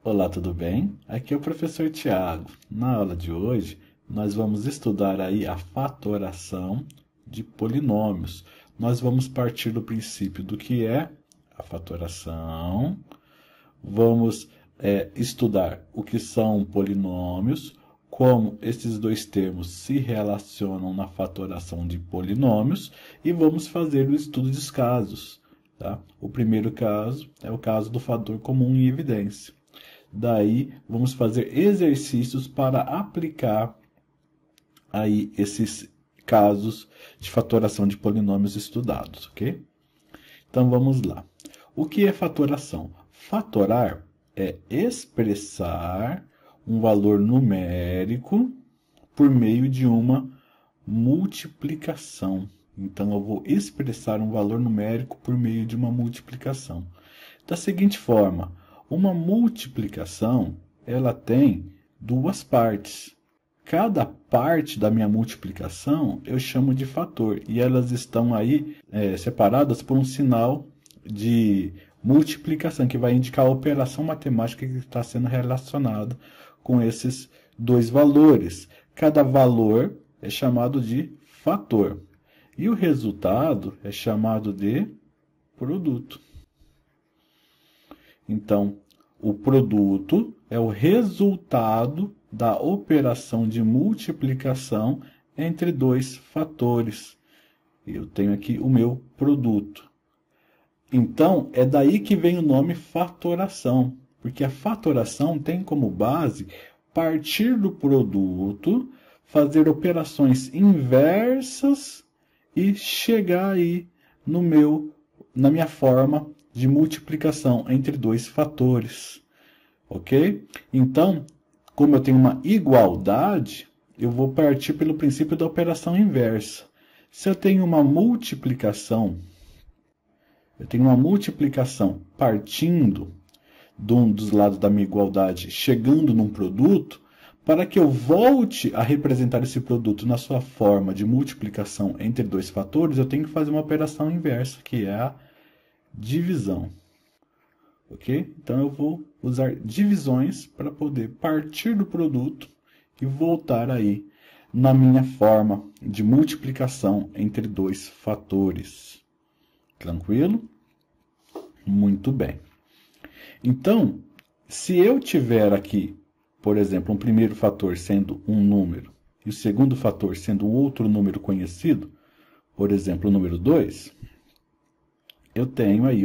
Olá, tudo bem? Aqui é o professor Tiago. Na aula de hoje, nós vamos estudar aí a fatoração de polinômios. Nós vamos partir do princípio do que é a fatoração, vamos estudar o que são polinômios, como esses dois termos se relacionam na fatoração de polinômios e vamos fazer o estudo dos casos. Tá? O primeiro caso é o caso do fator comum em evidência. Daí, vamos fazer exercícios para aplicar aí esses casos de fatoração de polinômios estudados, ok? Então, vamos lá. O que é fatoração? Fatorar é expressar um valor numérico por meio de uma multiplicação. Então, eu vou expressar um valor numérico por meio de uma multiplicação. Da seguinte forma, uma multiplicação, ela tem duas partes. Cada parte da minha multiplicação eu chamo de fator. E elas estão aí separadas por um sinal de multiplicação, que vai indicar a operação matemática que está sendo relacionada com esses dois valores. Cada valor é chamado de fator. E o resultado é chamado de produto. Então, o produto é o resultado da operação de multiplicação entre dois fatores. Eu tenho aqui o meu produto. Então, é daí que vem o nome fatoração, porque a fatoração tem como base partir do produto, fazer operações inversas e chegar aí na minha forma de multiplicação entre dois fatores, ok? Então, como eu tenho uma igualdade, eu vou partir pelo princípio da operação inversa. Se eu tenho uma multiplicação, partindo de um dos lados da minha igualdade, chegando num produto, para que eu volte a representar esse produto na sua forma de multiplicação entre dois fatores, eu tenho que fazer uma operação inversa, que é a divisão. Ok? Então, eu vou usar divisões para poder partir do produto e voltar aí na minha forma de multiplicação entre dois fatores. Tranquilo? Muito bem. Então, se eu tiver aqui, por exemplo, um primeiro fator sendo um número e o segundo fator sendo um outro número conhecido, por exemplo, o número 2, eu tenho aí,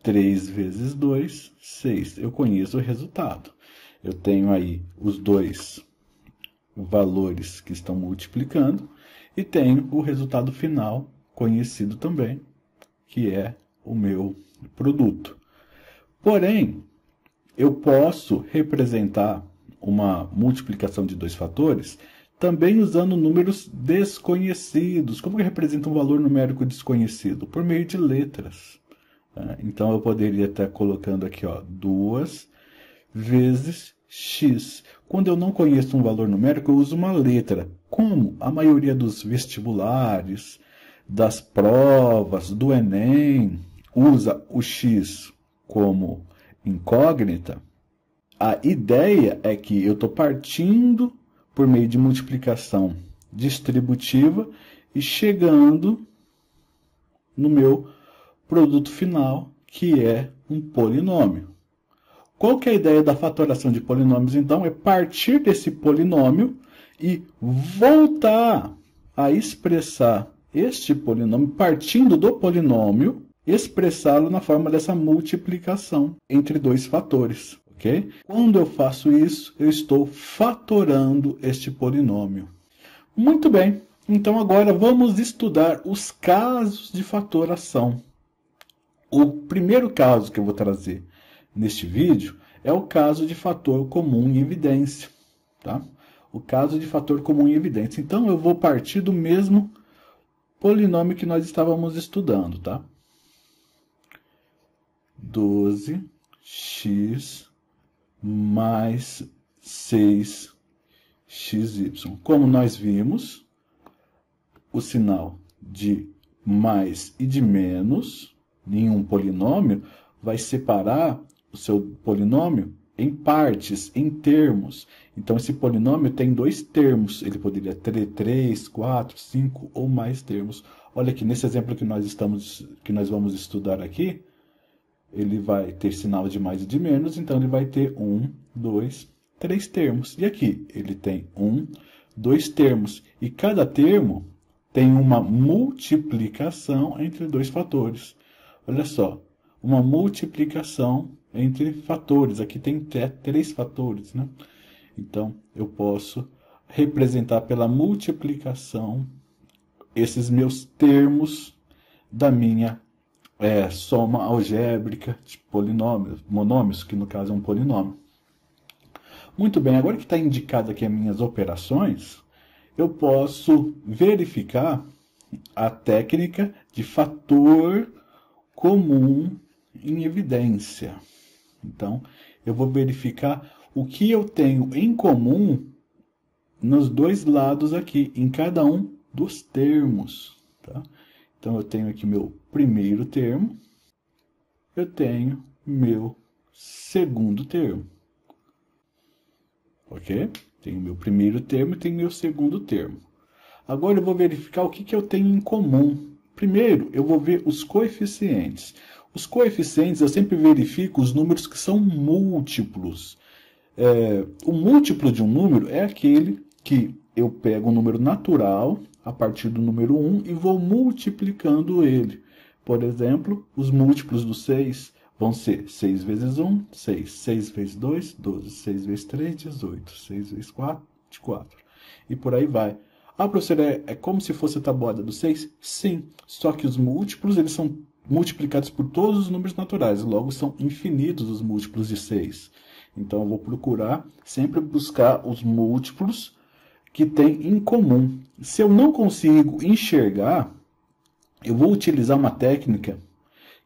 3 vezes 2, 6. Eu conheço o resultado. Eu tenho aí os dois valores que estão multiplicando e tenho o resultado final conhecido também, que é o meu produto. Porém, eu posso representar uma multiplicação de dois fatores também usando números desconhecidos. Como que representa um valor numérico desconhecido? Por meio de letras. Então, eu poderia estar colocando aqui 2 vezes x. Quando eu não conheço um valor numérico, eu uso uma letra. Como a maioria dos vestibulares, das provas, do Enem, usa o x como incógnita, a ideia é que eu estou partindo por meio de multiplicação distributiva e chegando no meu produto final, que é um polinômio. Qual que é a ideia da fatoração de polinômios, então? É partir desse polinômio e voltar a expressar este polinômio, partindo do polinômio, expressá-lo na forma dessa multiplicação entre dois fatores. Okay? Quando eu faço isso, eu estou fatorando este polinômio. Muito bem, então agora vamos estudar os casos de fatoração. O primeiro caso que eu vou trazer neste vídeo é o caso de fator comum em evidência. Tá? O caso de fator comum em evidência. Então, eu vou partir do mesmo polinômio que nós estávamos estudando. Tá? 12x mais 6xy. Como nós vimos, o sinal de mais e de menos em um polinômio vai separar o seu polinômio em partes, em termos. Então, esse polinômio tem dois termos. Ele poderia ter 3, 4, 5 ou mais termos. Olha aqui, nesse exemplo que nós vamos estudar aqui, ele vai ter sinal de mais e de menos, então ele vai ter 1, 2, 3 termos. E aqui, ele tem 1, 2 termos. E cada termo tem uma multiplicação entre dois fatores. Olha só, uma multiplicação entre fatores. Aqui tem 3 fatores, né? Então, eu posso representar pela multiplicação esses meus termos da minha soma algébrica de polinômios, monômios, que no caso é um polinômio. Muito bem, agora que está indicado aqui as minhas operações, eu posso verificar a técnica de fator comum em evidência. Então, eu vou verificar o que eu tenho em comum nos dois lados aqui, em cada um dos termos. Tá? Então, eu tenho aqui meu primeiro termo, eu tenho meu segundo termo. Ok? Tenho meu primeiro termo e tenho meu segundo termo. Agora eu vou verificar o que eu tenho em comum. Primeiro, eu vou ver os coeficientes. Os coeficientes, eu sempre verifico os números que são múltiplos. O múltiplo de um número é aquele que eu pego um número natural a partir do número 1 e vou multiplicando ele. Por exemplo, os múltiplos do 6 vão ser 6 vezes 1, 6. 6 vezes 2, 12. 6 vezes 3, 18. 6 vezes 4, 24. E por aí vai. Ah, professor, é como se fosse a tabuada do 6? Sim, só que os múltiplos eles são multiplicados por todos os números naturais, logo são infinitos os múltiplos de 6. Então, eu vou procurar sempre buscar os múltiplos que tem em comum. Se eu não consigo enxergar, eu vou utilizar uma técnica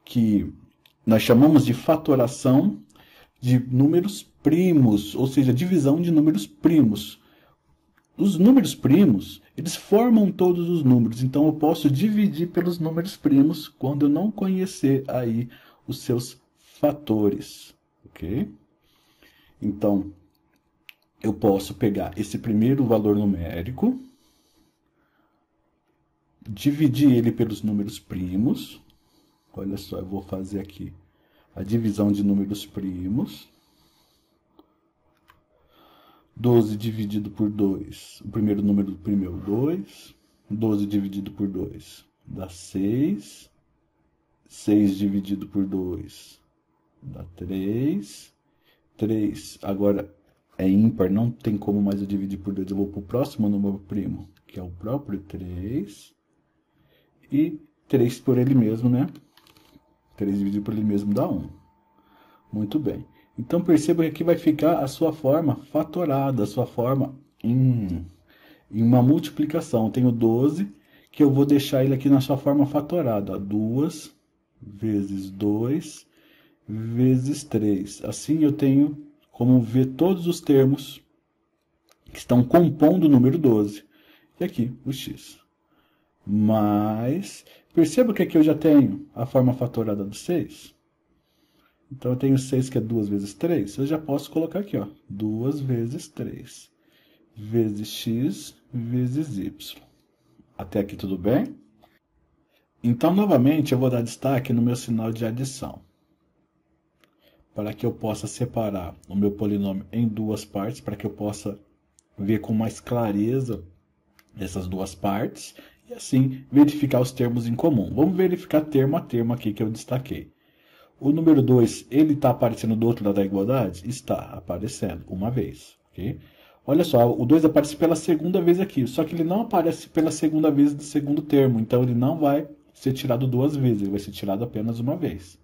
que nós chamamos de fatoração de números primos, ou seja, divisão de números primos. Os números primos, eles formam todos os números, então eu posso dividir pelos números primos quando eu não conhecer aí os seus fatores, ok? Então, eu posso pegar esse primeiro valor numérico, dividir ele pelos números primos. Olha só, eu vou fazer aqui a divisão de números primos. 12 dividido por 2, o primeiro número do primeiro 2. 12 dividido por 2 dá 6. 6 dividido por 2 dá 3. 3 agora é ímpar, não tem como mais eu dividir por 2. Eu vou para o próximo número primo, que é o próprio 3. E 3 por ele mesmo, né? 3 dividido por ele mesmo dá 1. Muito bem. Então, perceba que aqui vai ficar a sua forma fatorada, a sua forma em uma multiplicação. Eu tenho 12, que eu vou deixar ele aqui na sua forma fatorada. 2 vezes 2 vezes 3. Assim, eu tenho como ver todos os termos que estão compondo o número 12. E aqui, o x. Mas, perceba que aqui eu já tenho a forma fatorada do 6. Então, eu tenho 6, que é 2 vezes 3. Eu já posso colocar aqui, ó, 2 vezes 3. Vezes x, vezes y. Até aqui tudo bem? Então, novamente, eu vou dar destaque no meu sinal de adição. Para que eu possa separar o meu polinômio em duas partes, para que eu possa ver com mais clareza essas duas partes, e assim verificar os termos em comum. Vamos verificar termo a termo aqui que eu destaquei. O número 2, ele está aparecendo do outro lado da igualdade? Está aparecendo uma vez. Okay? Olha só, o 2 aparece pela segunda vez aqui, só que ele não aparece pela segunda vez do segundo termo, então ele não vai ser tirado duas vezes, ele vai ser tirado apenas uma vez.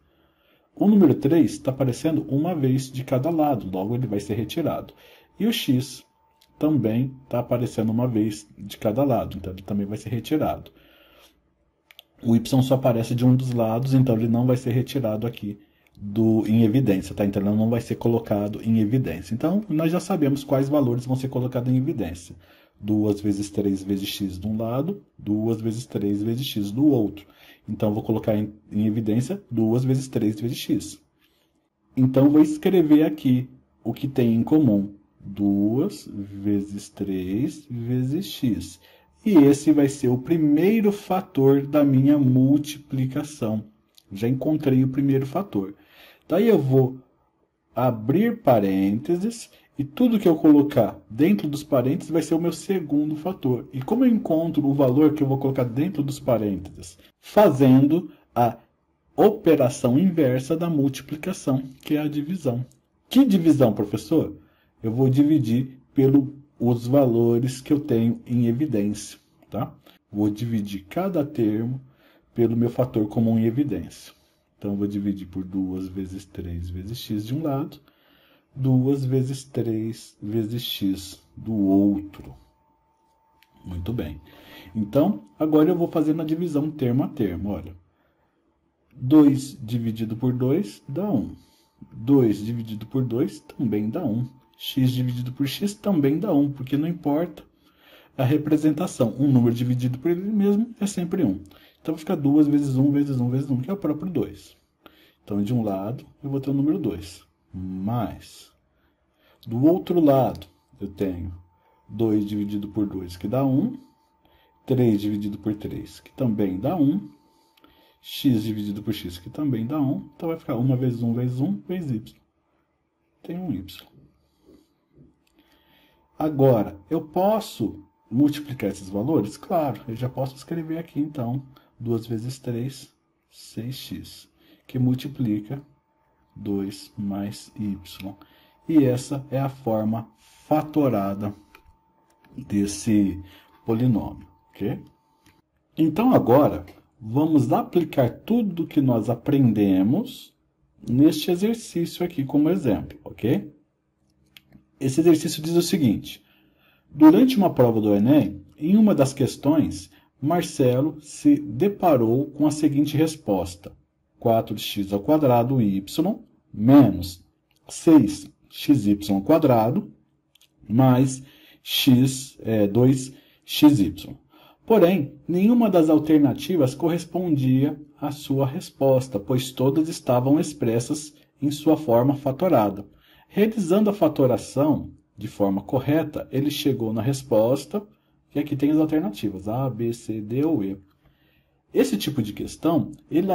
O número 3 está aparecendo uma vez de cada lado, logo ele vai ser retirado. E o x também está aparecendo uma vez de cada lado, então ele também vai ser retirado. O y só aparece de um dos lados, então ele não vai ser retirado aqui em evidência, tá? Então ele não vai ser colocado em evidência. Então, nós já sabemos quais valores vão ser colocados em evidência. 2 vezes 3 vezes x de um lado, 2 vezes 3 vezes x do outro. Então, eu vou colocar em evidência 2 vezes 3 vezes x. Então, eu vou escrever aqui o que tem em comum? 2 vezes 3 vezes x. E esse vai ser o primeiro fator da minha multiplicação. Já encontrei o primeiro fator. Daí eu vou abrir parênteses e tudo que eu colocar dentro dos parênteses vai ser o meu segundo fator. E como eu encontro o valor que eu vou colocar dentro dos parênteses? Fazendo a operação inversa da multiplicação, que é a divisão. Que divisão, professor? Eu vou dividir pelos valores que eu tenho em evidência. Tá? Vou dividir cada termo pelo meu fator comum em evidência. Então, eu vou dividir por 2 vezes 3 vezes x de um lado, 2 vezes 3 vezes x do outro. Muito bem. Então, agora eu vou fazer na divisão termo a termo. Olha, 2 dividido por 2 dá 1. 2 dividido por 2 também dá 1. X dividido por x também dá 1, porque não importa a representação. Um número dividido por ele mesmo é sempre 1. Então, vai ficar 2 vezes 1 vezes 1 vezes 1, que é o próprio 2. Então, de um lado, eu vou ter o número 2. Mais. Do outro lado, eu tenho 2 dividido por 2, que dá 1. 3 dividido por 3, que também dá 1. X dividido por x, que também dá 1. Então, vai ficar 1 vezes 1 vezes 1 vezes y. Tem um y. Agora, eu posso multiplicar esses valores? Claro, eu já posso escrever aqui, então, 2 vezes 3, 6x, que multiplica 2 mais y. E essa é a forma fatorada desse polinômio, ok? Então, agora, vamos aplicar tudo que nós aprendemos neste exercício aqui como exemplo, ok? Esse exercício diz o seguinte: durante uma prova do Enem, em uma das questões, Marcelo se deparou com a seguinte resposta: 4x² menos 6xy² mais 2xy. Porém, nenhuma das alternativas correspondia à sua resposta, pois todas estavam expressas em sua forma fatorada. Realizando a fatoração de forma correta, ele chegou na resposta, e aqui tem as alternativas, A, B, C, D ou E. Esse tipo de questão, ele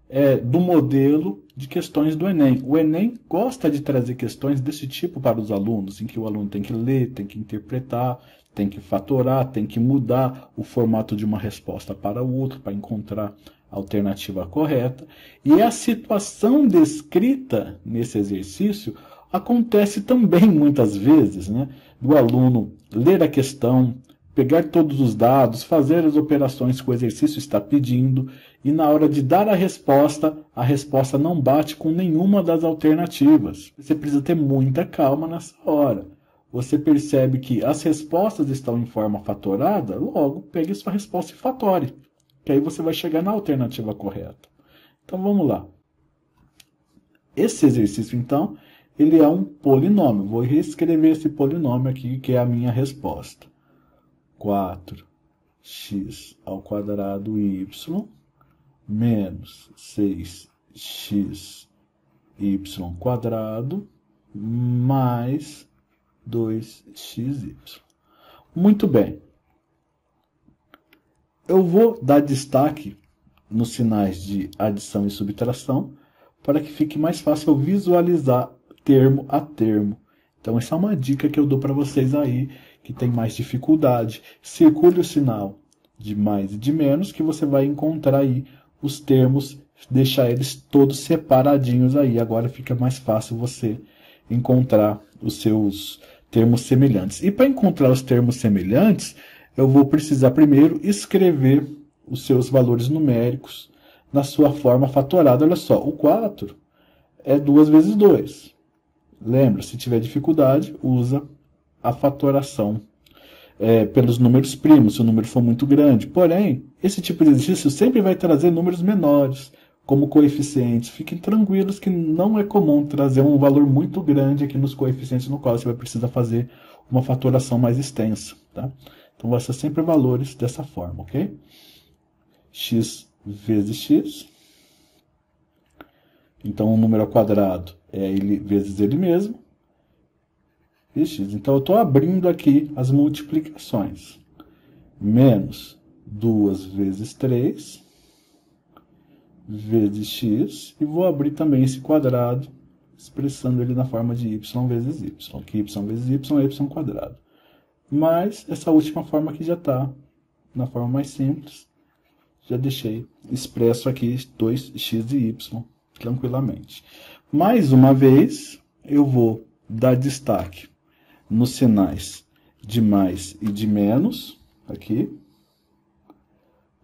é do modelo de questões do Enem. O Enem gosta de trazer questões desse tipo para os alunos, em que o aluno tem que ler, tem que interpretar, tem que fatorar, tem que mudar o formato de uma resposta para o outro, para encontrar a alternativa correta. E a situação descrita nesse exercício acontece também muitas vezes, né, do aluno ler a questão, pegar todos os dados, fazer as operações que o exercício está pedindo, e na hora de dar a resposta não bate com nenhuma das alternativas. Você precisa ter muita calma nessa hora. Você percebe que as respostas estão em forma fatorada, logo pegue sua resposta e fatore, que aí você vai chegar na alternativa correta. Então vamos lá. Esse exercício, então, ele é um polinômio. Vou reescrever esse polinômio aqui, que é a minha resposta. 4x² menos 6xy² mais 2xy. Muito bem. Eu vou dar destaque nos sinais de adição e subtração para que fique mais fácil eu visualizar termo a termo. Então, essa é uma dica que eu dou para vocês aí, que tem mais dificuldade. Circule o sinal de mais e de menos, que você vai encontrar aí os termos, deixar eles todos separadinhos aí. Agora fica mais fácil você encontrar os seus termos semelhantes. E para encontrar os termos semelhantes, eu vou precisar primeiro escrever os seus valores numéricos na sua forma fatorada. Olha só, o 4 é 2 vezes 2. Lembra, se tiver dificuldade, usa a fatoração pelos números primos, se o número for muito grande. Porém, esse tipo de exercício sempre vai trazer números menores, como coeficientes. Fiquem tranquilos que não é comum trazer um valor muito grande aqui nos coeficientes, no qual você vai precisar fazer uma fatoração mais extensa. Tá? Então, vai ser sempre valores dessa forma, ok? X vezes x. Então, o número ao quadrado é ele vezes ele mesmo. x. Então, eu estou abrindo aqui as multiplicações. Menos 2 vezes 3 vezes x. E vou abrir também esse quadrado, expressando ele na forma de y vezes y. Aqui y vezes y é y quadrado. Mas essa última forma aqui já está na forma mais simples. Já deixei expresso aqui 2x e y tranquilamente. Mais uma vez, eu vou dar destaque nos sinais de mais e de menos, aqui,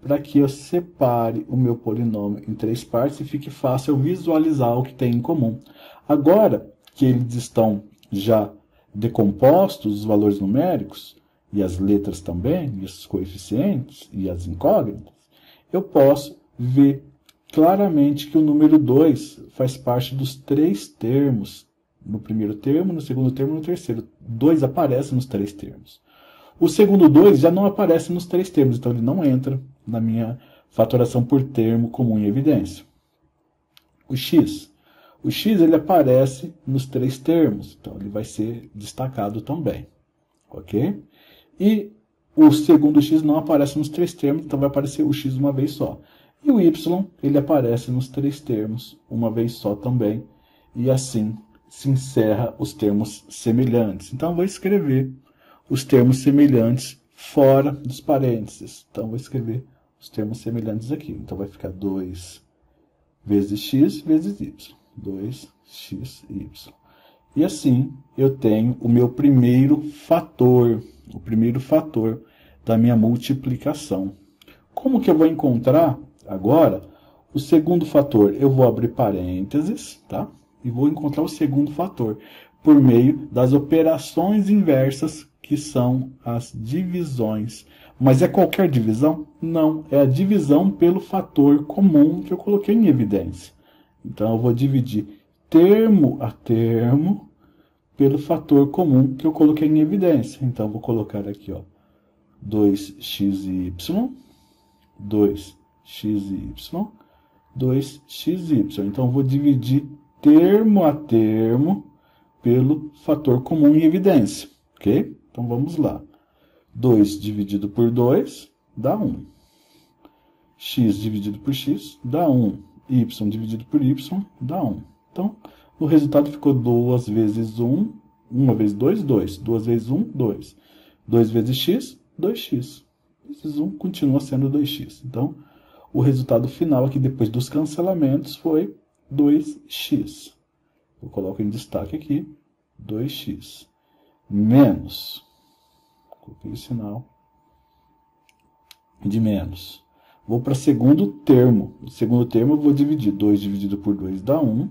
para que eu separe o meu polinômio em 3 partes e fique fácil eu visualizar o que tem em comum. Agora que eles estão já decompostos, os valores numéricos, e as letras também, e os coeficientes, e as incógnitas, eu posso ver claramente que o número 2 faz parte dos 3 termos. No primeiro termo, no segundo termo e no terceiro. 2 aparece nos 3 termos. O segundo 2 já não aparece nos 3 termos, então ele não entra na minha fatoração por termo comum em evidência. O x ele aparece nos 3 termos, então ele vai ser destacado também. Ok? E o segundo x não aparece nos 3 termos, então vai aparecer o x uma vez só. E o y, ele aparece nos 3 termos, uma vez só também. E assim se encerra os termos semelhantes. Então, eu vou escrever os termos semelhantes fora dos parênteses. Então, vou escrever os termos semelhantes aqui. Então, vai ficar 2 vezes x vezes y. 2x e y. E assim, eu tenho o meu primeiro fator. O primeiro fator da minha multiplicação. Como que eu vou encontrar agora o segundo fator? Eu vou abrir parênteses, tá? E vou encontrar o segundo fator por meio das operações inversas, que são as divisões. Mas é qualquer divisão? Não, é a divisão pelo fator comum que eu coloquei em evidência. Então, eu vou dividir termo a termo pelo fator comum que eu coloquei em evidência. Então, eu vou colocar aqui, ó, 2x e y, 2x e y, 2x e y. Então, eu vou dividir termo a termo pelo fator comum em evidência. Ok? Então, vamos lá. 2 dividido por 2 dá 1. X dividido por x dá 1. Y dividido por y dá 1. Então, o resultado ficou 2 vezes 1. 1 vezes 2, 2. 2 vezes 1, 2. 2 vezes x, 2x. Vezes 1 continua sendo 2x. Então, o resultado final aqui, depois dos cancelamentos, foi 2x. Eu coloco em destaque aqui, 2x. Menos. Coloquei o sinal de menos. Vou para o segundo termo. O segundo termo eu vou dividir. 2 dividido por 2 dá 1.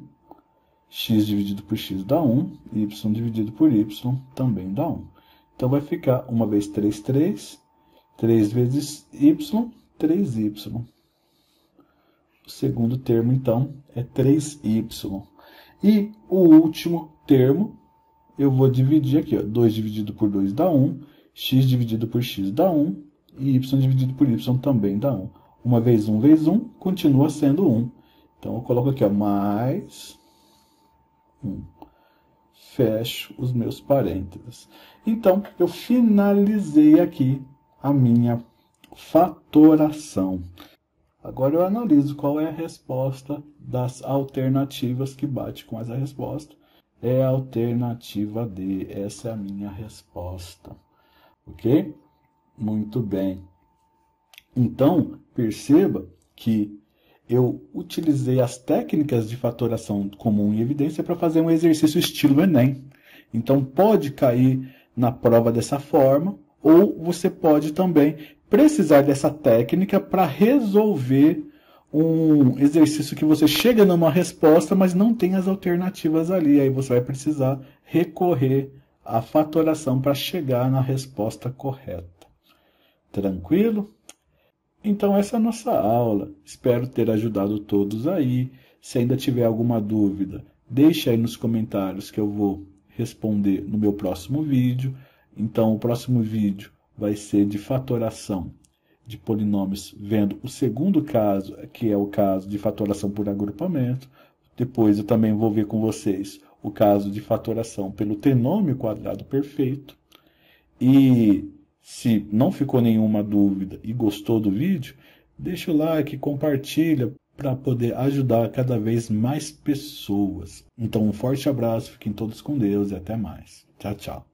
X dividido por x dá 1. Y dividido por y também dá 1. Então, vai ficar 1 vezes 3, 3. 3 vezes y, 3y. O segundo termo, então, é 3y. E o último termo, eu vou dividir aqui. Ó. 2 dividido por 2 dá 1. X dividido por x dá 1. E y dividido por y também dá 1. 1 vezes 1 vezes 1 continua sendo 1. Então, eu coloco aqui, ó, mais 1. Fecho os meus parênteses. Então, eu finalizei aqui a minha fatoração. Agora eu analiso qual é a resposta das alternativas que bate com essa resposta. É a alternativa D. Essa é a minha resposta. Ok? Muito bem. Então, perceba que eu utilizei as técnicas de fatoração comum em evidência para fazer um exercício estilo Enem. Então, pode cair na prova dessa forma, ou você pode também precisar dessa técnica para resolver um exercício que você chega numa resposta, mas não tem as alternativas ali. Aí você vai precisar recorrer à fatoração para chegar na resposta correta. Tranquilo? Então, essa é a nossa aula. Espero ter ajudado todos aí. Se ainda tiver alguma dúvida, deixe aí nos comentários que eu vou responder no meu próximo vídeo. Então, o próximo vídeo vai ser de fatoração de polinômios, vendo o segundo caso, que é o caso de fatoração por agrupamento. Depois eu também vou ver com vocês o caso de fatoração pelo trinômio quadrado perfeito. E se não ficou nenhuma dúvida e gostou do vídeo, deixa o like, compartilha para poder ajudar cada vez mais pessoas. Então, um forte abraço, fiquem todos com Deus e até mais. Tchau, tchau.